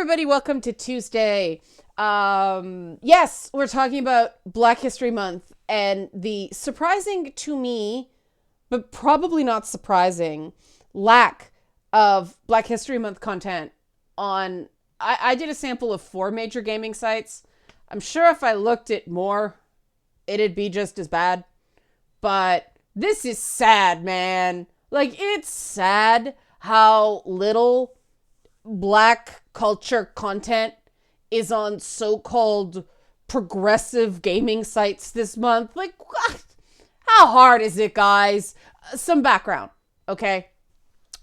everybody, welcome to Tuesday. Yes, we're talking about Black History Month and the surprising to me, but probably not surprising, lack of Black History Month content on. I did a sample of 4 major gaming sites. I'm sure if I looked at more, it'd be just as bad. But this is sad, man. Like, it's sad how little Black culture content is on so-called progressive gaming sites this month. Like, how hard is it, guys? Some background, okay?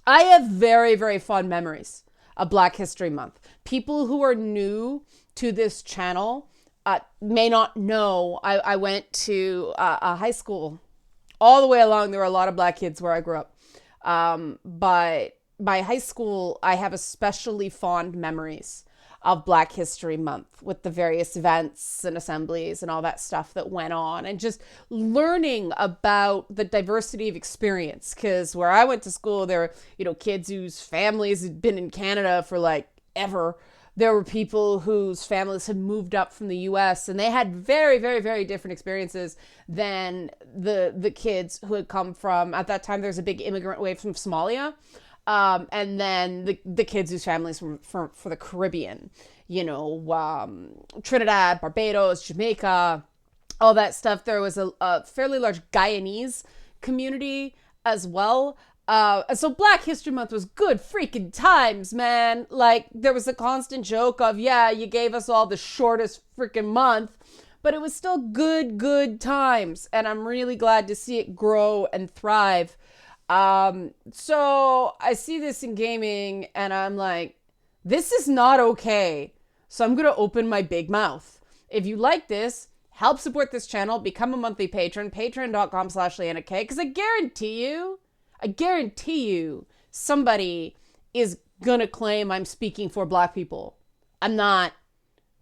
I have very, very fond memories of Black History Month. People who are new to this channel may not know I went to a high school all the way along. There were a lot of Black kids where I grew up. But by high school, I have especially fond memories of Black History Month with the various events and assemblies and all that stuff that went on, and just learning about the diversity of experience. Because where I went to school, there were, kids whose families had been in Canada for like ever. There were people whose families had moved up from the US, and they had very, very, very different experiences than the kids who had come from, at that time, there was a big immigrant wave from Somalia. And then the kids whose families were for the Caribbean, Trinidad, Barbados, Jamaica, all that stuff. There was a fairly large Guyanese community as well. So Black History Month was good freaking times, man. Like, there was a constant joke of, yeah, you gave us all the shortest freaking month, but it was still good times. And I'm really glad to see it grow and thrive. So I see this in gaming and I'm like, this is not okay. So I'm going to open my big mouth. If you like this, help support this channel, become a monthly patron, patreon.com/LeannaK, because I guarantee you somebody is going to claim I'm speaking for Black people. I'm not.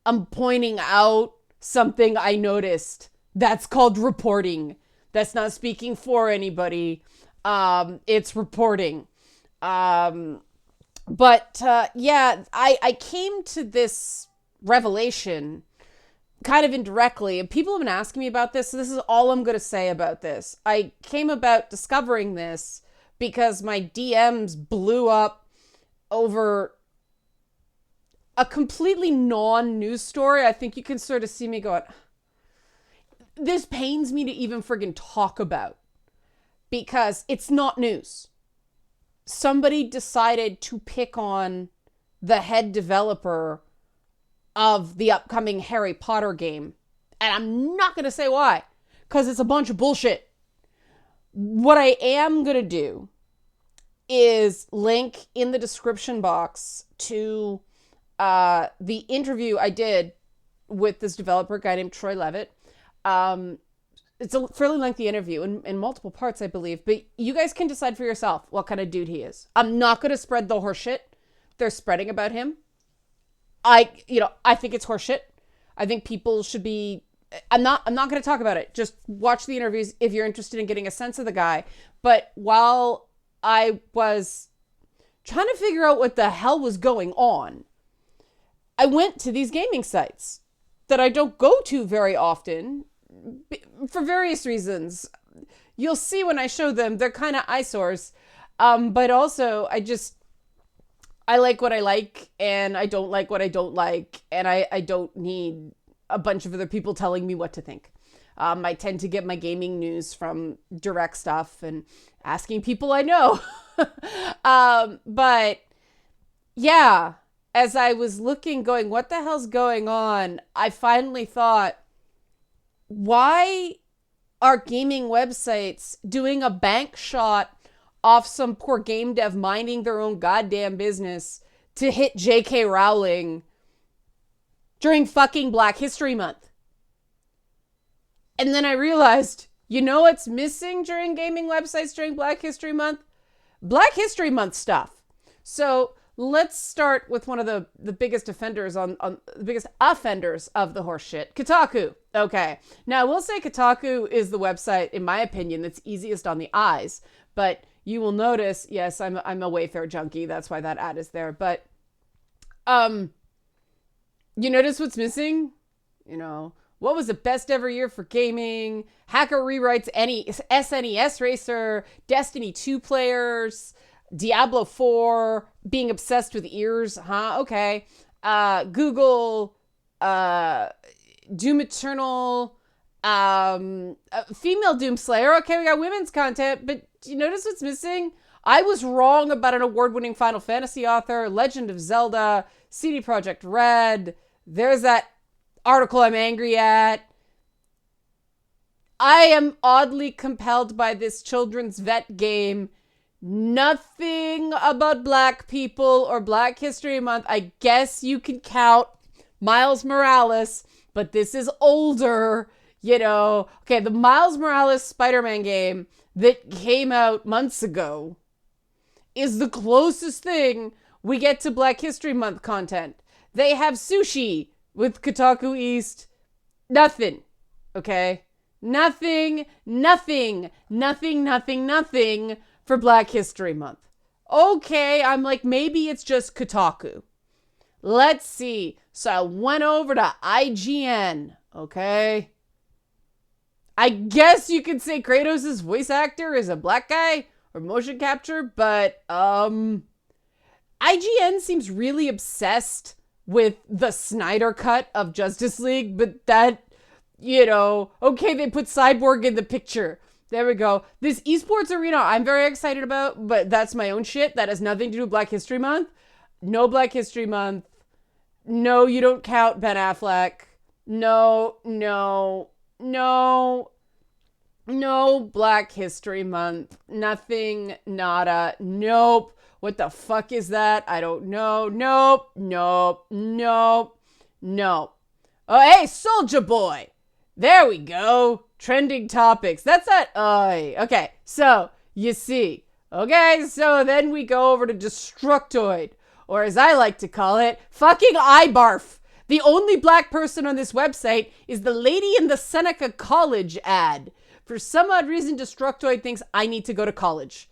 I'm pointing out something I noticed. That's called reporting. That's not speaking for anybody. It's reporting. I came to this revelation kind of indirectly, and people have been asking me about this, so this is all I'm going to say about this. I came about discovering this because my DMs blew up over a completely non-news story. I think you can sort of see me going, this pains me to even friggin' talk about. Because it's not news. Somebody decided to pick on the head developer of the upcoming Harry Potter game. And I'm not going to say why. Because it's a bunch of bullshit. What I am going to do is link in the description box to the interview I did with this developer, a guy named Troy Levitt. It's a fairly lengthy interview in multiple parts, I believe, but you guys can decide for yourself what kind of dude he is. I'm not going to spread the horseshit they're spreading about him. I think it's horseshit. I think people should be, I'm not going to talk about it. Just watch the interviews if you're interested in getting a sense of the guy. But while I was trying to figure out what the hell was going on, I went to these gaming sites that I don't go to very often, for various reasons. You'll see when I show them, they're kind of eyesores. But also, I like what I like, and I don't like what I don't like, and I don't need a bunch of other people telling me what to think. I tend to get my gaming news from direct stuff and asking people I know. But yeah, as I was looking, going, what the hell's going on? I finally thought, why are gaming websites doing a bank shot off some poor game dev minding their own goddamn business to hit J.K. Rowling during fucking Black History Month? And then I realized, you know what's missing during gaming websites during Black History Month? Black History Month stuff. So let's start with one of the biggest offenders the biggest offenders of the horse shit, Kotaku. Okay. Now, I will say Kotaku is the website, in my opinion, that's easiest on the eyes. But you will notice, yes, I'm a Wayfair junkie. That's why that ad is there. But You notice what's missing? What was the best ever year for gaming? Hacker rewrites any SNES Racer, Destiny 2 players, Diablo 4, being obsessed with ears, huh? Okay. Google, Doom Eternal, female Doom Slayer. Okay, we got women's content, but do you notice what's missing? I was wrong about an award-winning Final Fantasy author, Legend of Zelda, CD Projekt Red. There's that article I'm angry at. I am oddly compelled by this children's vet game. Nothing about Black people or Black History Month. I guess you can count Miles Morales, but this is older, Okay, the Miles Morales Spider-Man game that came out months ago is the closest thing we get to Black History Month content. They have sushi with Kotaku East. Nothing. Okay? Nothing for Black History Month. Okay, I'm like, maybe it's just Kotaku. Let's see. So I went over to IGN. Okay? I guess you could say Kratos' voice actor is a black guy or motion capture, but IGN seems really obsessed with the Snyder cut of Justice League, but that, okay, they put Cyborg in the picture. There we go. This esports arena I'm very excited about, but that's my own shit. That has nothing to do with Black History Month. No Black History Month. No, you don't count Ben Affleck. No Black History Month. Nothing, nada, nope. What the fuck is that? I don't know. Nope. Oh, hey, Soldier Boy. There we go. Trending topics. That's that. Okay, so you see. Okay, so then we go over to Destructoid, or as I like to call it, fucking iBarf. The only black person on this website is the lady in the Seneca College ad. For some odd reason, Destructoid thinks I need to go to college.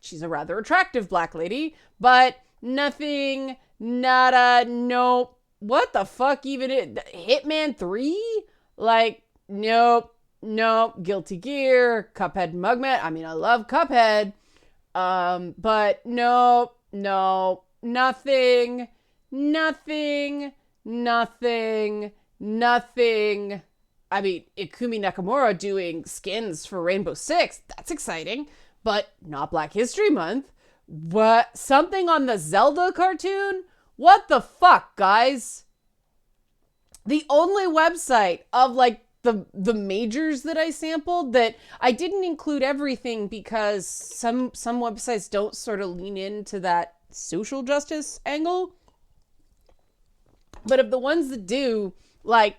She's a rather attractive black lady, but nothing, nada, nope. What the fuck even is Hitman 3? Like, nope. Guilty Gear, Cuphead, Mugman. I mean, I love Cuphead. But nope. Nothing. I mean, Ikumi Nakamura doing skins for Rainbow Six. That's exciting. But not Black History Month. What? Something on the Zelda cartoon? What the fuck, guys? The only website of like the majors that I sampled, that I didn't include everything because some websites don't sort of lean into that social justice angle. But of the ones that do, like,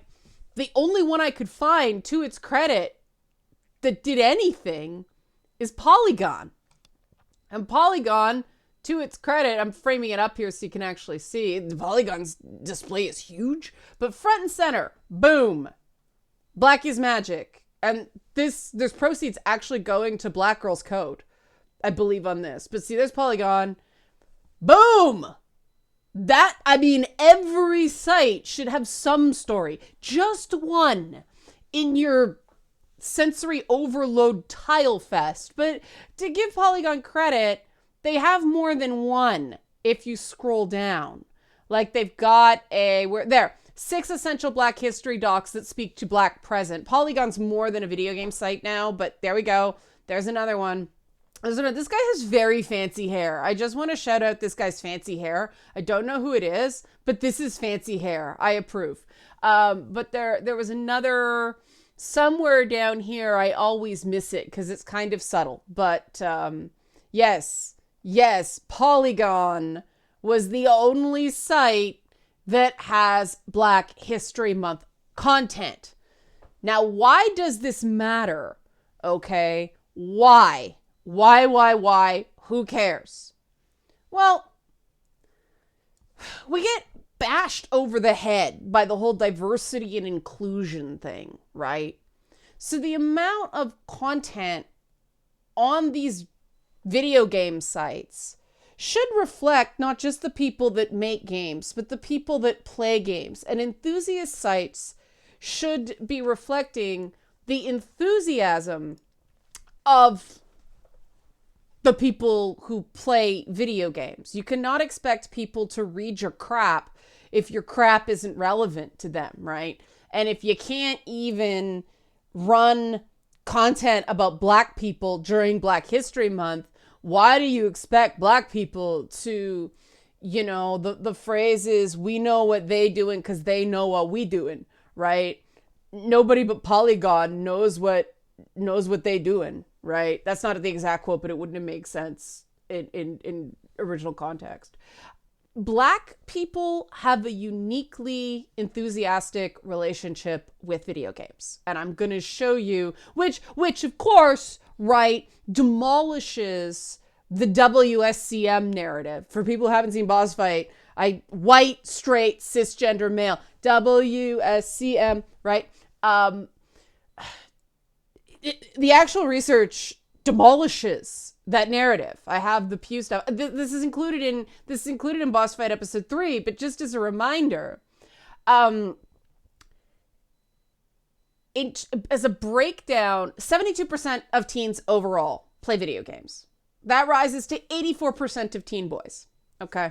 the only one I could find, to its credit, that did anything is Polygon. And Polygon, to its credit, I'm framing it up here so you can actually see. The Polygon's display is huge, but front and center, boom. Black is magic. And there's proceeds actually going to Black Girls Code, I believe, on this. But see, there's Polygon. Boom! Every site should have some story. Just one in your sensory overload tile fest. But to give Polygon credit, they have more than one if you scroll down. Like, they've got 6 essential Black history docs that speak to Black present. Polygon's more than a video game site now, but there we go. There's another one. This guy has very fancy hair. I just want to shout out this guy's fancy hair. I don't know who it is, but this is fancy hair. I approve. But there was another somewhere down here. I always miss it because it's kind of subtle. But yes, Polygon was the only site that has Black History Month content. Now, why does this matter? Okay, why? Why? Who cares? Well, we get bashed over the head by the whole diversity and inclusion thing, right? So the amount of content on these video game sites should reflect not just the people that make games, but the people that play games. And enthusiast sites should be reflecting the enthusiasm of the people who play video games. You cannot expect people to read your crap if your crap isn't relevant to them, right? And if you can't even run content about Black people during Black History Month, why do you expect Black people to, you know, the phrase is, we know what they doing because they know what we doing, right? Nobody but Polygon knows what they doing, right? That's not the exact quote, but it wouldn't have made sense in original context. Black people have a uniquely enthusiastic relationship with video games. And I'm going to show you, which of course, right, demolishes the WSCM narrative. For people who haven't seen Boss Fight, white, straight, cisgender male, WSCM, right? The actual research demolishes that narrative. I have the Pew stuff. This is included in Boss Fight episode 3, but just as a reminder, as a breakdown, 72% of teens overall play video games. That rises to 84% of teen boys. Okay.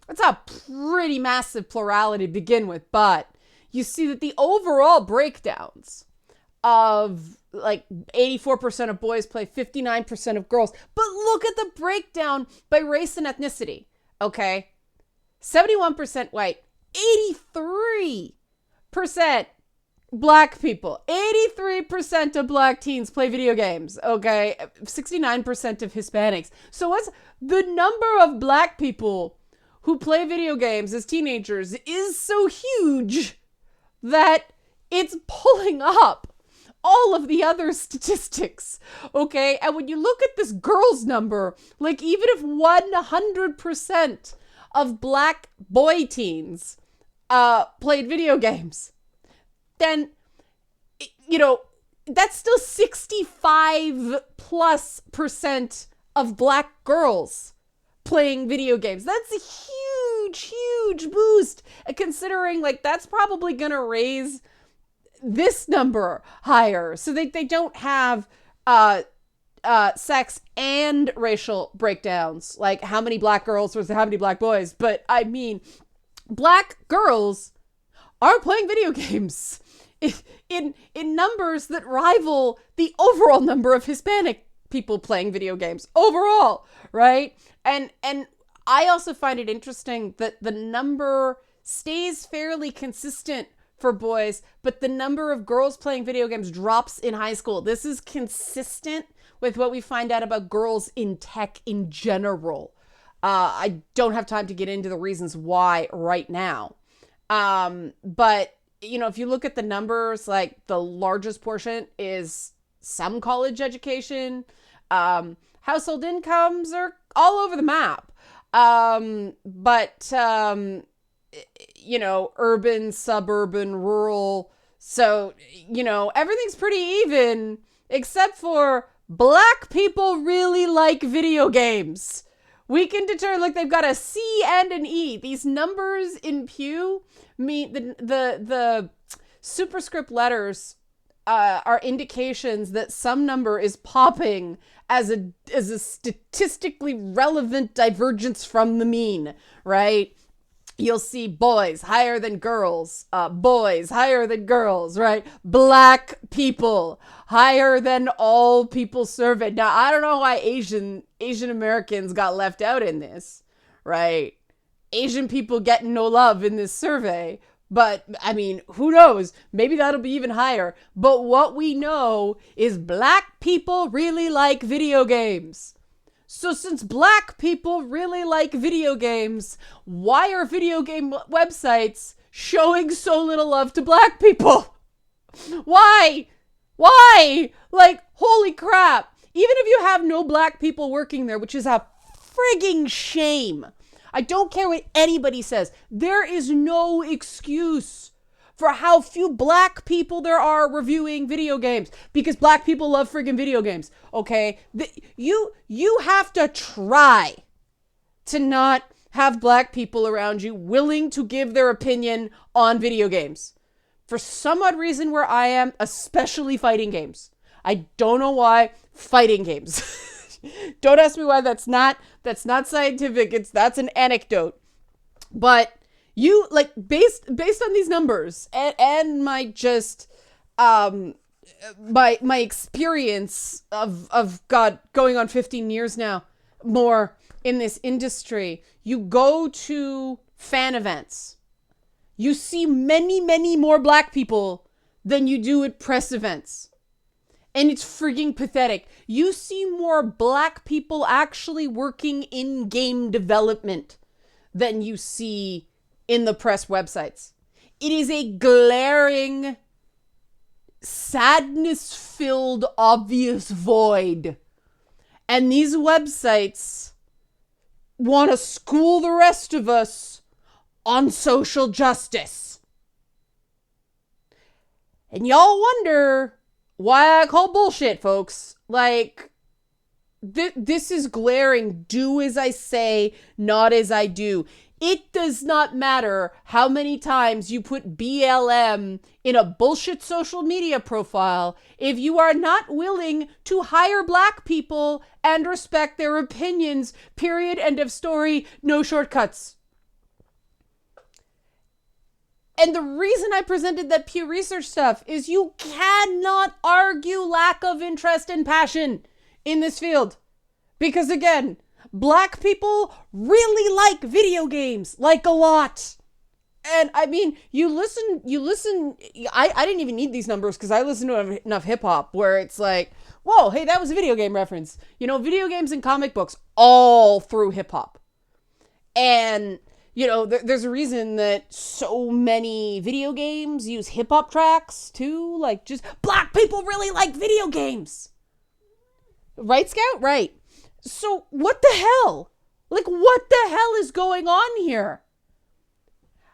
That's a pretty massive plurality to begin with, but you see that the overall breakdowns of like 84% of boys play, 59% of girls. But look at the breakdown by race and ethnicity. Okay. 71% white, 83% Black people, 83% of Black teens play video games. Okay. 69% of Hispanics. So what's the number of Black people who play video games as teenagers is so huge that it's pulling up all of the other statistics, okay? And when you look at this girls number, like even if 100% of Black boy teens played video games, then, you know, that's still 65+% of Black girls playing video games. That's a huge boost. Considering like that's probably gonna raise this number higher. So they don't have sex and racial breakdowns, like how many Black girls versus how many Black boys. But I mean, Black girls are playing video games in numbers that rival the overall number of Hispanic people playing video games overall, right? And I also find it interesting that the number stays fairly consistent for boys, but the number of girls playing video games drops in high school. This is consistent with what we find out about girls in tech in general. I don't have time to get into the reasons why right now. But, you know, if you look at the numbers, like the largest portion is some college education. Household incomes are all over the map. But you know, urban, suburban, rural. So, you know, everything's pretty even, except for Black people really like video games. We can determine, like, they've got a C and an E. These numbers in Pew mean the superscript letters are indications that some number is popping as a statistically relevant divergence from the mean, right? You'll see boys higher than girls, boys higher than girls, right? Black people higher than all people surveyed. Now, I don't know why Asian Americans got left out in this, right? Asian people getting no love in this survey. But, I mean, who knows? Maybe that'll be even higher. But what we know is Black people really like video games. So since Black people really like video games, why are video game websites showing so little love to Black people? Why? Like, holy crap. Even if you have no Black people working there, which is a frigging shame. I don't care what anybody says. There is no excuse for how few Black people there are reviewing video games, because Black people love friggin' video games. Okay, you have to try to not have black people around you willing to give their opinion on video games. For some odd reason where I am, especially fighting games. I don't know why. Fighting games. Don't ask me why. That's not scientific. That's an anecdote. But you, like, based on these numbers and my just my experience of God, going on 15 years now more in this industry, you go to fan events, you see many more black people than you do at press events. And it's freaking pathetic. You see more black people actually working in game development than you see in the press websites. It is a glaring, sadness-filled, obvious void. And these websites want to school the rest of us on social justice. And y'all wonder why I call bullshit, folks. Like, this is glaring. Do as I say, not as I do. It does not matter how many times you put BLM in a bullshit social media profile if you are not willing to hire black people and respect their opinions. Period. End of story. No shortcuts. And the reason I presented that Pew Research stuff is you cannot argue lack of interest and passion in this field. Because again, black people really like video games, like a lot. And I mean, you listen, I didn't even need these numbers because I listen to enough hip hop where it's like, whoa, hey, that was a video game reference. You know, video games and comic books all through hip hop. And you know, there's a reason that so many video games use hip-hop tracks, too. Like, just, black people really like video games. Right, Scout? Right. So, what the hell? Like, what the hell is going on here?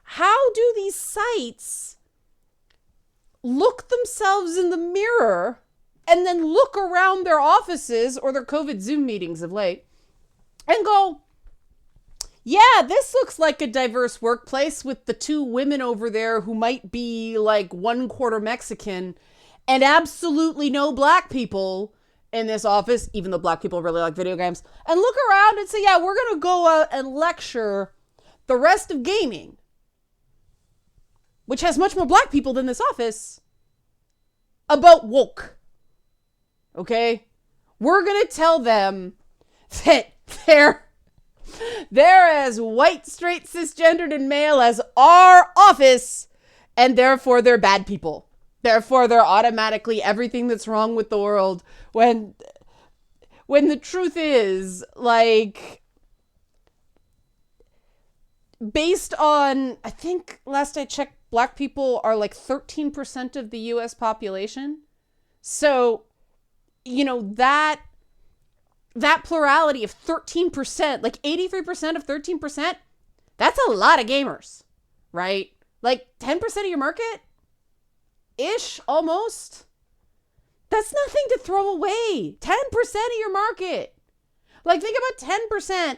How do these sites look themselves in the mirror and then look around their offices or their COVID Zoom meetings of late and go, yeah, this looks like a diverse workplace with the two women over there who might be like 1/4 Mexican and absolutely no black people in this office, even though black people really like video games, and look around and say, yeah, we're going to go out and lecture the rest of gaming, which has much more black people than this office, about woke. Okay? We're going to tell them that they're as white, straight, cisgendered, and male as our office, and therefore they're bad people. Therefore, they're automatically everything that's wrong with the world. When the truth is, like, based on, I think last I checked, black people are like 13% of the US population. So, you know, that plurality of 13%, like 83% of 13%, that's a lot of gamers, right? Like 10% of your market? Ish, almost. That's nothing to throw away. 10% of your market. Like, think about 10%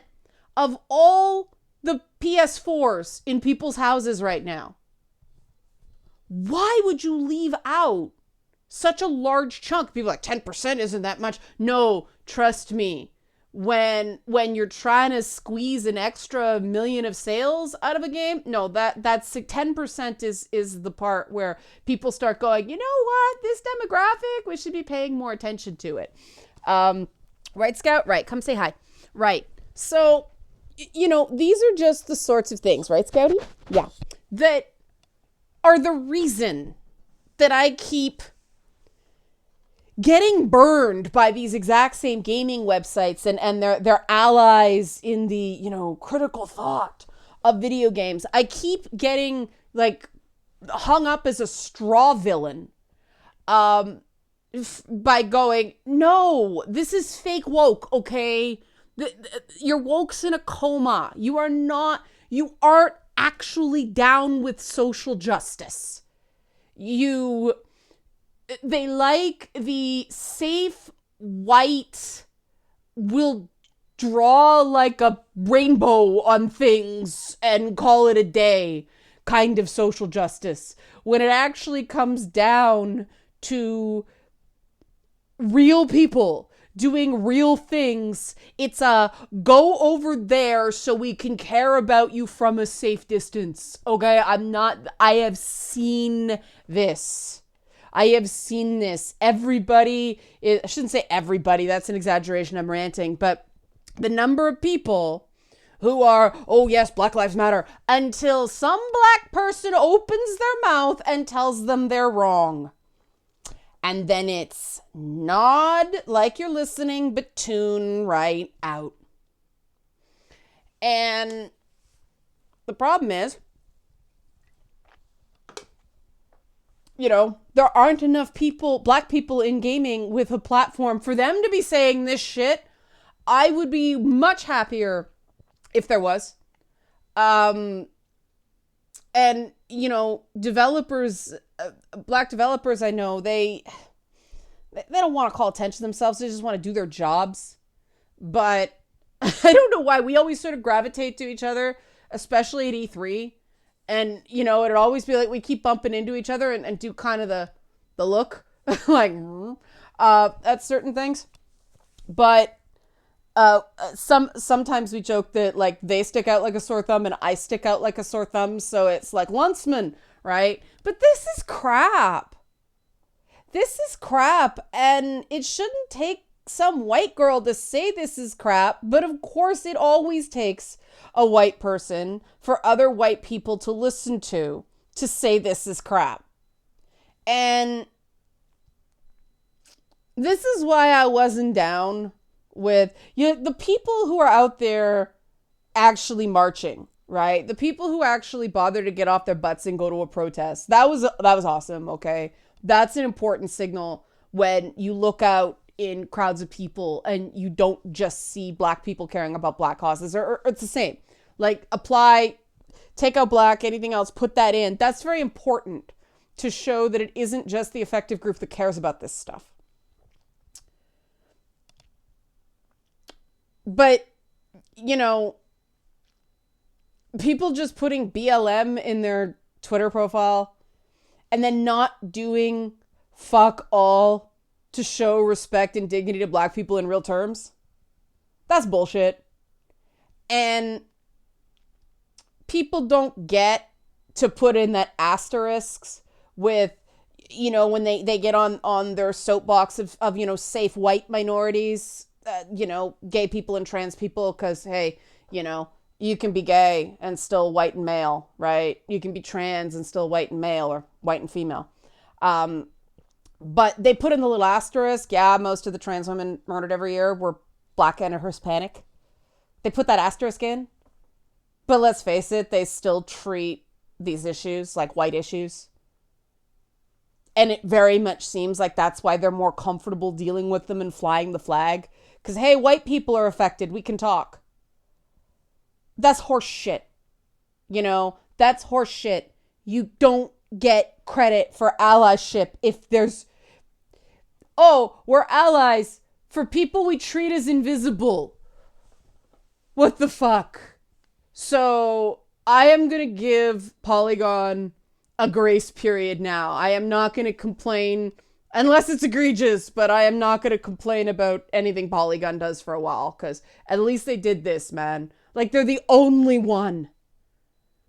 of all the PS4s in people's houses right now. Why would you leave out such a large chunk? People are like, 10% isn't that much. No, trust me. When you're trying to squeeze an extra million of sales out of a game, no, that's 10% is the part where people start going, you know what, this demographic, we should be paying more attention to it. Right, Scout? Right, come say hi. Right. So, you know, these are just the sorts of things, right, Scouty? Yeah. That are the reason that I keep getting burned by these exact same gaming websites and their allies in the, you know, critical thought of video games. I keep getting, like, hung up as a straw villain by going, no, this is fake woke, okay? Your woke's in a coma. You aren't actually down with social justice. They like the safe, white, will draw like a rainbow on things and call it a day kind of social justice. When it actually comes down to real people doing real things, it's a go over there so we can care about you from a safe distance. Okay, I have seen this. I have seen this. Everybody, I shouldn't say everybody, that's an exaggeration, I'm ranting, but the number of people who are, oh yes, Black Lives Matter, until some black person opens their mouth and tells them they're wrong. And then it's nod like you're listening, but tune right out. And the problem is, there aren't enough people, black people in gaming with a platform for them to be saying this shit. I would be much happier if there was. And, developers, black developers, I know, they don't want to call attention to themselves. They just want to do their jobs. But I don't know why we always sort of gravitate to each other, especially at E3. And, it'd always be like we keep bumping into each other and do kind of the look like at certain things. But sometimes we joke that like they stick out like a sore thumb and I stick out like a sore thumb. So it's like Luntsman, right? But this is crap. This is crap. And it shouldn't take some white girl to say this is crap. But of course it always takes a white person for other white people to listen to say this is crap. And this is why I wasn't down with the people who are out there actually marching, right? The people who actually bother to get off their butts and go to a protest. That was awesome, okay? That's an important signal when you look out in crowds of people and you don't just see black people caring about black causes, or it's the same. Like take out black, anything else, put that in. That's very important to show that it isn't just the effective group that cares about this stuff. But, people just putting BLM in their Twitter profile and then not doing fuck all to show respect and dignity to black people in real terms. That's bullshit. And people don't get to put in that asterisks with, when they get on their soapbox of safe white minorities, gay people and trans people, because, hey, you can be gay and still white and male, right? You can be trans and still white and male, or white and female. But they put in the little asterisk, yeah, most of the trans women murdered every year were black and Hispanic. They put that asterisk in. But let's face it, they still treat these issues like white issues. And it very much seems like that's why they're more comfortable dealing with them and flying the flag. Because, hey, white people are affected. We can talk. That's horse shit. That's horse shit. You don't get credit for allyship if there's... Oh, we're allies for people we treat as invisible. What the fuck? So I am going to give Polygon a grace period now. I am not going to complain, unless it's egregious, but I am not going to complain about anything Polygon does for a while, because at least they did this, man. Like, they're the only one.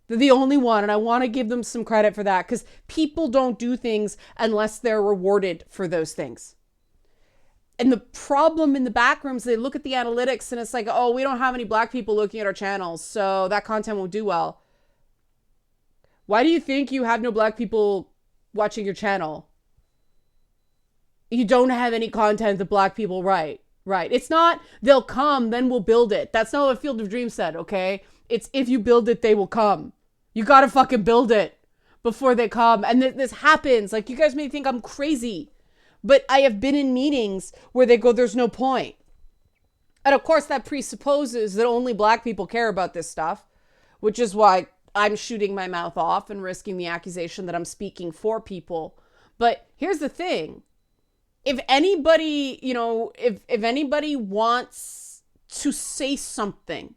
They're the only one, and I want to give them some credit for that, because people don't do things unless they're rewarded for those things. And the problem in the back rooms, they look at the analytics and it's like, oh, we don't have any black people looking at our channels, so that content won't do well. Why do you think you have no black people watching your channel? You don't have any content that black people write. Right. It's not, they'll come, then we'll build it. That's not what Field of Dreams said, okay? It's if you build it, they will come. You gotta fucking build it before they come. And this happens. Like, you guys may think I'm crazy, but I have been in meetings where they go, there's no point. And of course, that presupposes that only black people care about this stuff, which is why I'm shooting my mouth off and risking the accusation that I'm speaking for people. But here's the thing. If anybody, if anybody wants to say something.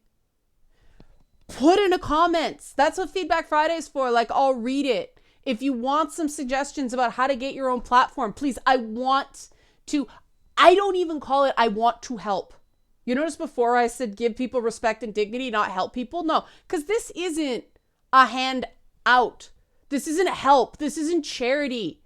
Put in the comments. That's what Feedback Friday is for. Like, I'll read it. If you want some suggestions about how to get your own platform, please, I don't even call it, I want to help. You notice before I said give people respect and dignity, not help people? No, because this isn't a handout. This isn't help. This isn't charity.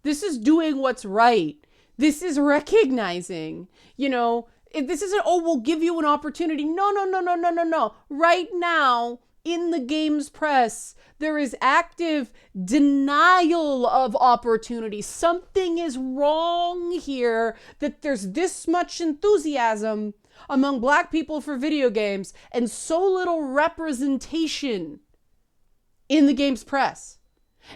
This is doing what's right. This is recognizing, this isn't, we'll give you an opportunity. No. Right now, in the games press, there is active denial of opportunity. Something is wrong here, that there's this much enthusiasm among Black people for video games and so little representation in the games press.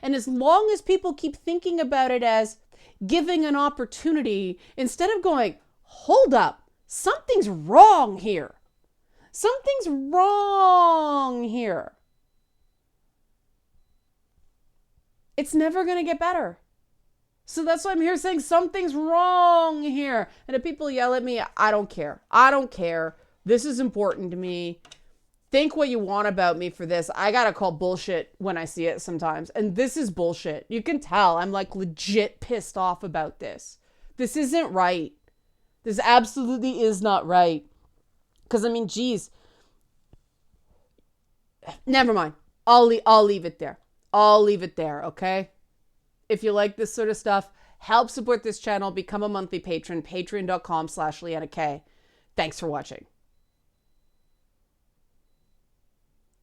And as long as people keep thinking about it as giving an opportunity, instead of going, hold up, something's wrong here. Something's wrong here. It's never going to get better. So that's why I'm here saying something's wrong here. And if people yell at me, I don't care. I don't care. This is important to me. Think what you want about me for this. I gotta call bullshit when I see it sometimes. And this is bullshit. You can tell I'm like legit pissed off about this. This isn't right. This absolutely is not right. Because, geez. Never mind. I'll leave it there. I'll leave it there, okay? If you like this sort of stuff, help support this channel. Become a monthly patron. Patreon.com/LeannaK. Thanks for watching.